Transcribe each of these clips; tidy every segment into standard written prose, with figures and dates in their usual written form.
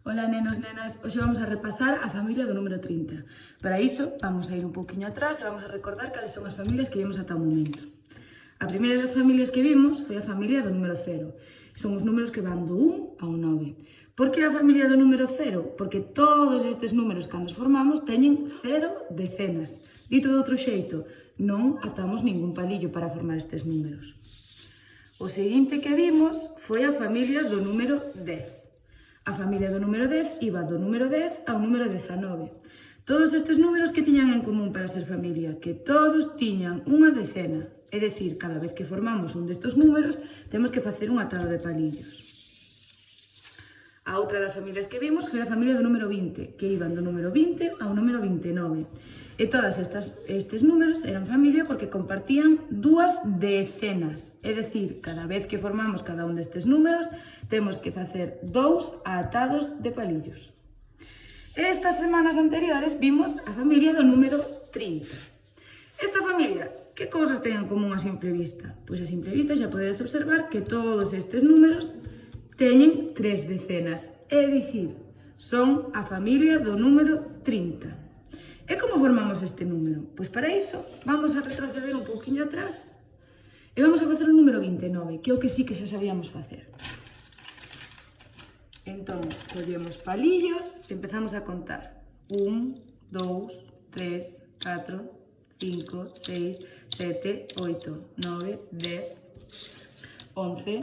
Ola nenos, nenas, hoxe vamos a repasar a familia do número 30. Para iso, vamos a ir un pouquiño atrás e vamos a recordar cales son as familias que vimos ata o momento. A primeira das familias que vimos foi a familia do número 0. Son os números que van do 1 ao 9. Por que a familia do número 0? Porque todos estes números, cando os formamos, teñen 0 decenas. Dito de outro xeito, non atamos ningún palillo para formar estes números. O seguinte que vimos foi a familia do número 10. A familia do número 10 iba do número 10 ao número 19. Todos estes números que tiñan en común para ser familia, que todos tiñan unha decena. É dicir, cada vez que formamos un destes números, temos que facer un atado de palillos. A outra das familias que vimos foi a familia do número 20, que iban do número 20 ao número 29. E todas estes números eran familia porque compartían dúas decenas. É dicir, cada vez que formamos cada un destes números, temos que facer 2 atados de palillos. Estas semanas anteriores vimos a familia do número 30. Esta familia, que cousas ten en común a simple vista? Pois a simple vista xa podedes observar que todos estes números teñen 3 decenas, é dicir, son a familia do número 30. E como formamos este número? Pois para iso vamos a retroceder un pouquiño atrás e vamos a facer o número 29, que é o que sí que xa sabíamos facer. Entón, collemos palillos e empezamos a contar. 1, 2, 3, 4, 5, 6, 7, 8, 9, 10, 11,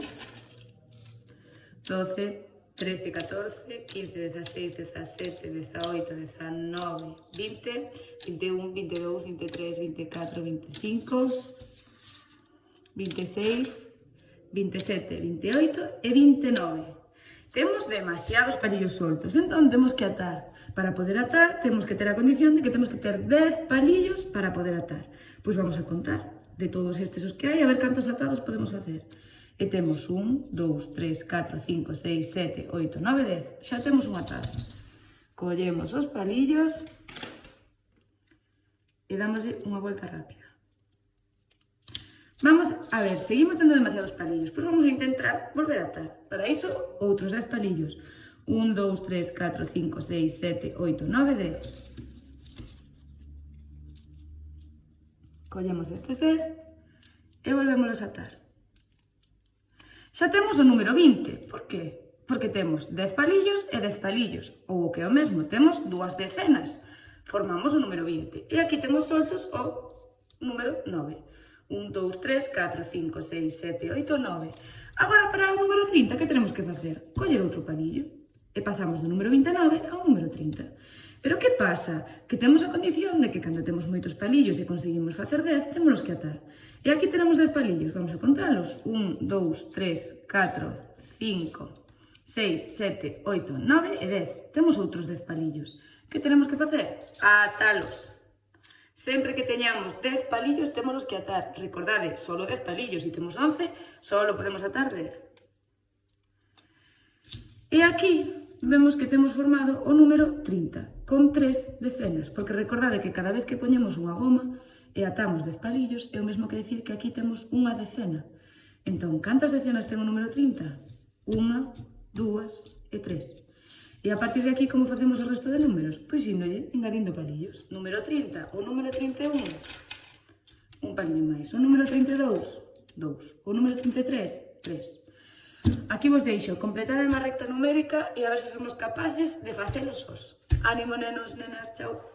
12, 13, 14, 15, 16, 17, 18, 19, 20, 21, 22, 23, 24, 25, 26, 27, 28 e 29. Temos demasiados palillos soltos, entón temos que atar. Para poder atar, temos que ter a condición de que temos que ter 10 palillos para poder atar. Pois vamos a contar de todos estes os que hai, a ver cantos atados podemos facer. E temos 1, 2, 3, 4, 5, 6, 7, 8, 9, 10. Xa temos un atado. Collemos os palillos e dámoslle unha volta rápida. Vamos a ver, seguimos tendo demasiados palillos. Pois vamos a intentar volver a atar. Para iso, outros 10 palillos. 1, 2, 3, 4, 5, 6, 7, 8, 9, 10. Collemos estes 10 e volvémolos a atar. Xa temos o número 20. Por qué? Porque temos 10 palillos e 10 palillos. Ou o que é o mesmo, temos dúas decenas. Formamos o número 20. E aquí temos soltos o número 9. 1, 2, 3, 4, 5, 6, 7, 8, 9. Agora, para o número 30, que tenemos que facer? Coller outro palillo. E pasamos do número 29 ao número 30. Pero que pasa? Que temos a condición de que cando temos moitos palillos e conseguimos facer 10, témolos que atar. E aquí tenemos 10 palillos, vamos a contalos. 1, 2, 3, 4, 5, 6, 7, 8, 9 e 10. Temos outros 10 palillos. Que tenemos que facer? Atalos. Sempre que teñamos 10 palillos, témolos que atar. Recordade, solo 10 palillos. Se temos 11, solo podemos atar 10. E aquí vemos que temos formado o número 30, con 3 decenas, porque recordade que cada vez que poñemos unha goma e atamos 10 palillos, é o mesmo que decir que aquí temos unha decena. Entón, cantas decenas ten o número 30? 1, 2 e 3. E a partir de aquí, como facemos o resto de números? Pois índolle, engadindo palillos. Número 30, o número 31, un palillo máis. O número 32, 2. O número 33, 3. Aquí vos deixo, completade unha recta numérica e a ver se somos capaces de facelos sós. Ánimo nenos, nenas, chao.